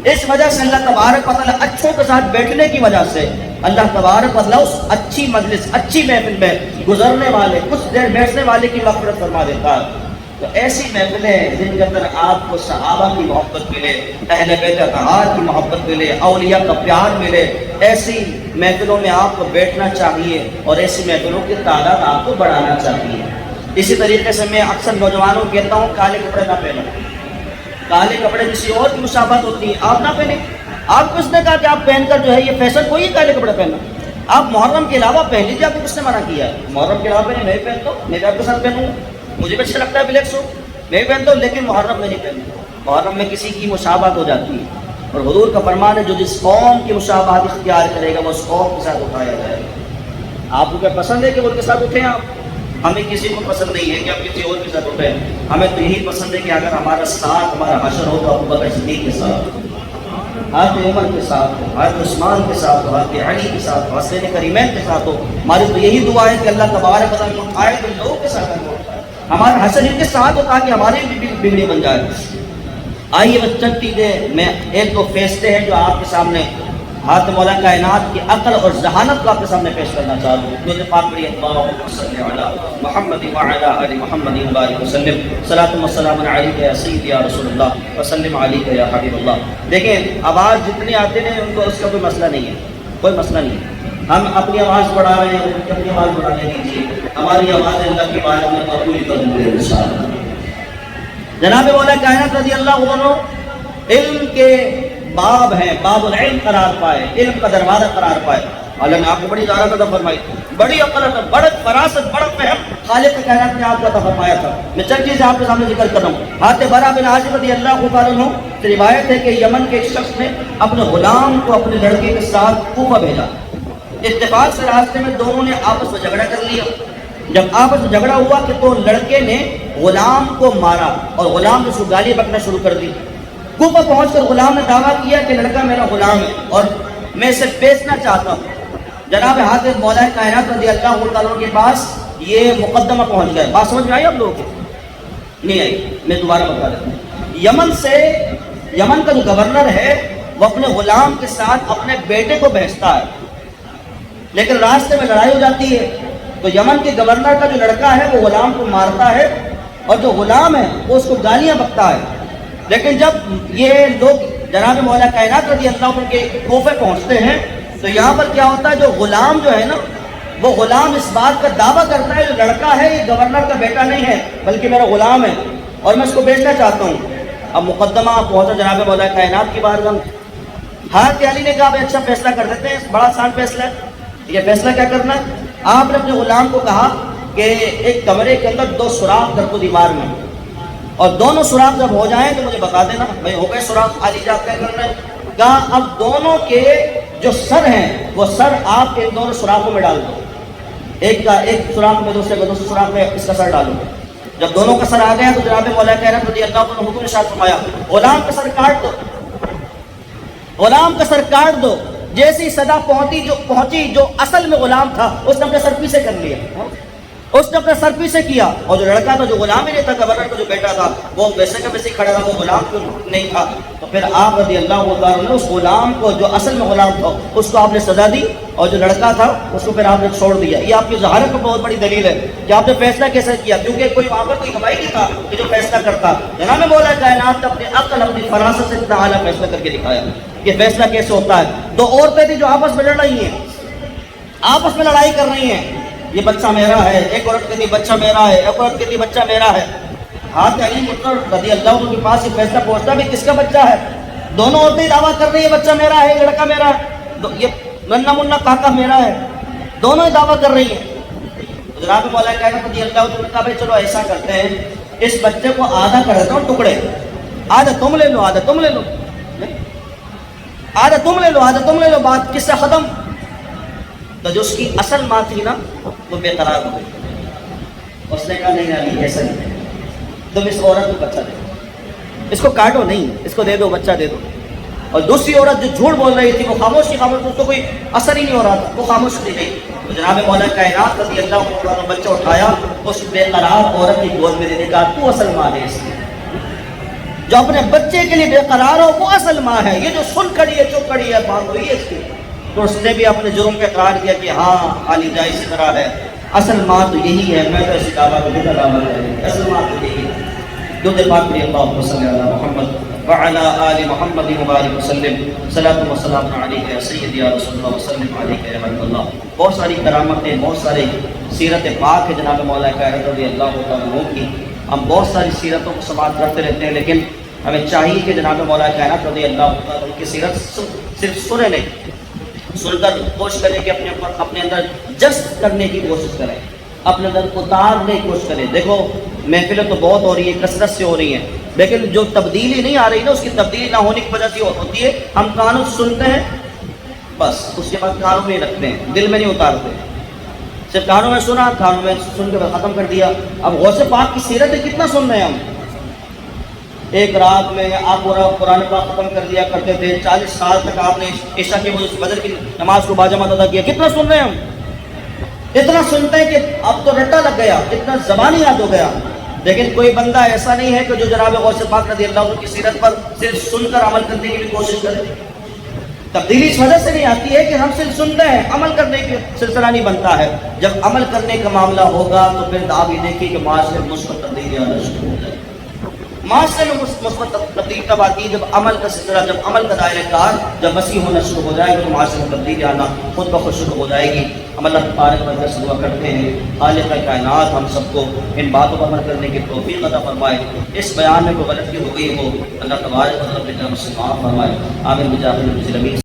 اس وجہ سے اللہ تبارک و تعالیٰ اچھوں کے ساتھ بیٹھنے کی وجہ سے اللہ تبارک و تعالیٰ اس اچھی مجلس، اچھی محفل میں گزرنے والے، کچھ دیر بیٹھنے والے کی مغفرت فرما دیتا ہے. تو ایسی محفلیں جن کے اندر آپ کو صحابہ کی محبت ملے، اہل بیت اطہار کی محبت ملے، اولیاء کا پیار ملے، ایسی محفلوں میں آپ کو بیٹھنا چاہیے اور ایسی محفلوں کی تعداد آپ کو بڑھانا چاہیے. اسی طریقے سے میں اکثر نوجوانوں کو کہتا ہوں کالے کپڑے نہ پہنو، کالے کپڑے کسی اور کی مشابہت ہوتی ہے، آپ نہ پہنیں۔ آپ کو اس نے کہا کہ آپ پہن کر جو ہے یہ فیشن کوئی ہے کالے کپڑے پہننا، آپ محرم کے علاوہ پہن لیجیے، آپ کو کس نے منع کیا ہے؟ محرم کے علاوہ پہنے، میں بھی پہنتا ہوں، میں بھی آپ کے ساتھ پہنوں گا، مجھے بھی اچھا لگتا ہے بلیک سوٹ، میں بھی پہنتا ہوں، لیکن محرم میں نہیں پہنتا۔ محرم میں کسی کی مشابہت ہو جاتی ہے، اور حضور کا فرمان ہے جو جس قوم کی مشابہت اختیار کرے گا وہ اس قوم کے ساتھ اٹھایا جائے گا۔ آپ کو کیا پسند ہے کہ وہ ان کے ساتھ اٹھیں آپ؟ ہمیں کسی کو پسند نہیں ہے کہ آپ کسی اور کے ساتھ اٹھیں، ہمیں تو یہی پسند ہے کہ اگر ہمارا ساتھ ہمارا حشر ہو تو ابو بکر صدیق کے ساتھ، حضرت عمر کے ساتھ ہو، حضرت عثمان کے ساتھ ہو، حضرت علی کے ساتھ ہو، حسین کریمین کے ساتھ ہو۔ ہماری تو یہی دعا ہے کہ اللہ تبارک و تعالیٰ اٹھائے تو لوگوں کے ساتھ ہم اٹھائے، ہمارا حشر ان کے ساتھ ہو تاکہ ہماری بھی بگڑی بن جائے۔ آئیے بس چند چیزیں میں ایک دو فیصلے ہیں جو آپ کے سامنے حضرت مولا کائنات کی عقل اور ذہانت کو آپ کے سامنے پیش کرنا چاہتا ہوں۔ جو پاک پڑھی اللہم صلی علی محمد وعلی آل محمد وبارک وسلم، صلاۃ و سلام علیک یا سیدی یا رسول اللہ وسلم علیک یا حبیب اللہ۔ دیکھیں آواز جتنے آتے ہیں ان کو اس کا کوئی مسئلہ نہیں ہے، کوئی مسئلہ نہیں ہے، ہم اپنی آواز بڑھا رہے ہیں، ان کی اپنی آواز بڑھانے دیجیے، ہماری آواز اللہ کی بارگاہ میں قبول کر دیں گے انشاءاللہ۔ جناب مولا کائنات رضی اللہ عنہ علم کے باب ہیں، باب العلم قرار پائے، علم کا دروازہ قرار پائے۔ اللہ نے آپ کو بڑی زیادہ عطا فرمائی، بڑی عقل عطا، بڑی فراست، بڑا فہم خالق کائنات نے آپ کو عطا فرمایا تھا۔ میں چند چیزیں آپ کے سامنے ذکر کر رہا ہوں۔ حضرت برا بن عازب رضی اللہ تعالیٰ عنہ سے روایت ہے کہ یمن کے ایک شخص نے اپنے غلام کو اپنے لڑکے کے ساتھ کوفہ بھیجا۔ اتفاق سے راستے میں دونوں نے آپس میں جھگڑا کر لیا۔ جب آپس میں جھگڑا ہوا کہ تو لڑکے نے غلام کو مارا اور غلام نے اس کو گالی بکنا شروع کر دی۔ کوفہ پہنچ کر غلام نے دعویٰ کیا کہ لڑکا میرا غلام ہے اور میں اسے بیچنا چاہتا ہوں۔ جناب حضرت مولا کائنات رضی اللہ تعالیٰ کے پاس یہ مقدمہ پہنچ گیا۔ بات سمجھ میں آئی آپ لوگوں کو؟ نہیں آئی، میں دوبارہ بتا دیتا ہوں۔ یمن کا جو گورنر ہے وہ اپنے غلام کے ساتھ اپنے بیٹے کو بھیجتا ہے، لیکن راستے میں لڑائی ہو جاتی ہے تو یمن کے گورنر کا جو لڑکا ہے وہ غلام کو مارتا ہے اور جو غلام ہے وہ اس کو گالیاں بکتا ہے۔ لیکن جب یہ لوگ جناب مولا کائنات رضی اللہ عنہ کے کوفے پہنچتے ہیں تو یہاں پر کیا ہوتا ہے، جو غلام جو ہے نا وہ غلام اس بات کا دعویٰ کرتا ہے جو لڑکا ہے یہ گورنر کا بیٹا نہیں ہے بلکہ میرا غلام ہے اور میں اس کو بیچنا چاہتا ہوں۔ اب مقدمہ پہنچا جناب مولا کائنات کی بارگاہ میں۔ حضرت علی نے کہا بھائی اچھا فیصلہ کر دیتے ہیں، بڑا آسان فیصلہ ہے۔ یہ فیصلہ کیا کرنا ہے؟ آپ نے اپنے غلام کو کہا کہ ایک کمرے کے اندر 2 سوراخ کر دو دیوار میں، اور دونوں سوراخ جب ہو جائیں تو مجھے بتا دینا بھائی ہو گئے سوراخ، علی جا کیا کرنا ہے؟ کہا اب دونوں کے جو سر ہیں وہ سر آپ ان دونوں سوراخوں میں ڈال دو، ایک کا ایک سوراخ میں دوسرے سوراخ میں اس کا سر ڈالو۔ جب دونوں کا سر آ گیا تو جناب مولا کائنات رضی اللہ عنہ حکم ارشاد فرمایا غلام کا سر کاٹ دو، غلام کا سر کاٹ دو۔ جیسی صدا پہنچی جو اصل میں غلام تھا اس نے اپنے سر پیچھے کر لیا، اس نے اپنا سر پیچھے کیا، اور جو لڑکا تھا جو غلام ہی نہیں تھا گورنر کا جو بیٹا تھا وہ ویسے کا ویسے کھڑا رہا، وہ غلام کیوں نہیں تھا؟ تو پھر آپ رضی اللہ تعالیٰ نے اس غلام کو جو اصل میں غلام تھا اس کو آپ نے سزا دی اور جو لڑکا تھا اس کو پھر آپ نے چھوڑ دیا۔ یہ آپ کی ذہانت کو بہت بڑی دلیل ہے کہ آپ نے فیصلہ کیسے کیا، کیونکہ کوئی وہاں پر کوئی گواہی نہیں تھا کہ جو فیصلہ کرتا۔ جناب مولا کائنات نے اپنی عقل اپنی فراست سے اتنا اعلیٰ فیصلہ کر کے دکھایا کہ فیصلہ کیسے ہوتا ہے۔ 2 عورتیں تھیں جو آپس میں لڑ رہی ہیں، آپس میں لڑائی کر رہی ہیں، یہ بچہ میرا ہے، ایک عورت کہتی بچہ میرا ہے، ایک عورت کہتی بچہ میرا ہے۔ حضرت علی رضی اللہ عنہ کے پاس یہ فیصلہ پہنچتا بھی کس کا بچہ ہے؟ دونوں عورتیں دعویٰ کر رہی ہیں بچہ میرا ہے، لڑکا میرا ہے، یہ ننا منا کاکا میرا ہے، دونوں ہی دعویٰ کر رہی ہیں۔ جناب مولا کائنات رضی اللہ عنہ نے کہا بھائی چلو ایسا کرتے ہیں اس بچے کو آدھا کر دیتا ہوں ٹکڑے، آدھا تم لے لو آدھا تم لے لو، آدھا تم لے لو آدھا تم لے لو، بات کس سے ختم؟ تو جو اس کی اصل ماں تھی نا وہ بے قرار ہو گئی، اس نے کہا نہیں علی ایسا نہیں، تم اس عورت کو بچہ دے دو، اس کو کاٹو نہیں، اس کو دے دو بچہ دے دو۔ اور دوسری عورت جو جھوٹ بول رہی تھی وہ خاموش اس کو کوئی اثر ہی نہیں ہو رہا تھا، وہ خاموش دی گئی۔ تو جناب مولا کائنات رضی اللہ عنہ بچہ اٹھایا، اس بے قرار عورت کی گود میں دے کہا تو اصل ماں ہے، اس کی جو اپنے بچے کے لیے بے قرار ہو وہ اصل ماں ہے، یہ جو سن کھڑی ہے چپ کھڑی ہے بات ہوئی ہے اس کی۔ تو اس نے بھی اپنے جرم پہ اقرار کیا کہ ہاں علی جا اسی طرح ہے، اصل ماں تو یہی ہے، میں تو اسی دعویٰ کو دیتا دعویٰ ہے، اصل ماں تو یہی ہے۔ جو دے پاک پڑھی اللہم صلی علی محمد وعلی آل محمد مبارک وسلم، صلاۃ و سلام علیک یا سیدی یا رسول اللہ وسلم علیک یا حبیب اللہ۔ بہت ساری کرامتیں، بہت سارے سیرت پاک ہے جناب مولا کائنات رضی اللہ تعالیٰ عنہ کی۔ ہم بہت ساری سیرتوں کو سماعت کرتے رہتے ہیں لیکن ہمیں چاہیے کہ جناب مولا کائنات رضی اللہ عنہ ان کی سیرت صرف سنے نہیں، سن کر کوشش کریں کہ اپنے اندر جذب کرنے کی کوشش کریں، اپنے اندر اتارنے کی کوشش کریں۔ دیکھو محفلیں تو بہت ہو رہی ہیں، کثرت سے ہو رہی ہیں، لیکن جو تبدیلی نہیں آ رہی نا، اس کی تبدیلی نہ ہونے کی وجہ سے ہوتی ہے ہم کانوں سے سنتے ہیں بس، اس کے بعد کانوں میں ہی رکھتے ہیں، دل میں نہیں اتارتے، صرف کانوں میں سنا، کانوں میں سن کے ختم کر دیا۔ اب غوث پاک کی سیرت کتنا سن رہے ہیں ہم؟ ایک رات میں آپ پورا قرآن پاک ختم کر دیا کرتے تھے، 40 سال تک آپ نے عشاء کے فجر کی نماز کو باجماعت ادا کیا، کتنا سن رہے ہیں ہم؟ اتنا سنتے ہیں کہ اب تو رٹا لگ گیا، اتنا زبانی یاد ہو گیا۔ لیکن کوئی بندہ ایسا نہیں ہے کہ جو جناب غوث پاک رضی اللہ عنہ کی سیرت پر صرف سن کر عمل کرنے کی بھی کوشش کرے۔ تبدیلی اس وجہ سے نہیں آتی ہے کہ ہم صرف سنتے ہیں، عمل کرنے کی سلسلہ نہیں بنتا ہے۔ جب عمل کرنے کا معاملہ ہوگا تو پھر آپ یہ دیکھیے کہ معاشرے میں مثبت تبدیلی آنا شروع ہو جائے۔ معاشرے میں مثبت تبدیلی تب آتی ہے جب عمل کا سلسلہ، جب عمل کا دائرہ کار جب وسیع ہونا شروع ہو جائے گا تو معاشرے میں تبدیلی آنا خود بخود شروع ہو جائے گی۔ ہم اللہ تبارک و تعالیٰ سے دعا کرتے ہیں خالق کائنات ہم سب کو ان باتوں پر عمل کرنے کی توفیق عطا فرمائے۔ اس بیان میں کوئی غلطی ہو گئی ہو اللہ تبارک و تعالیٰ اپنے کرم سے معاف فرمائے۔ آمین بجاہ النبی۔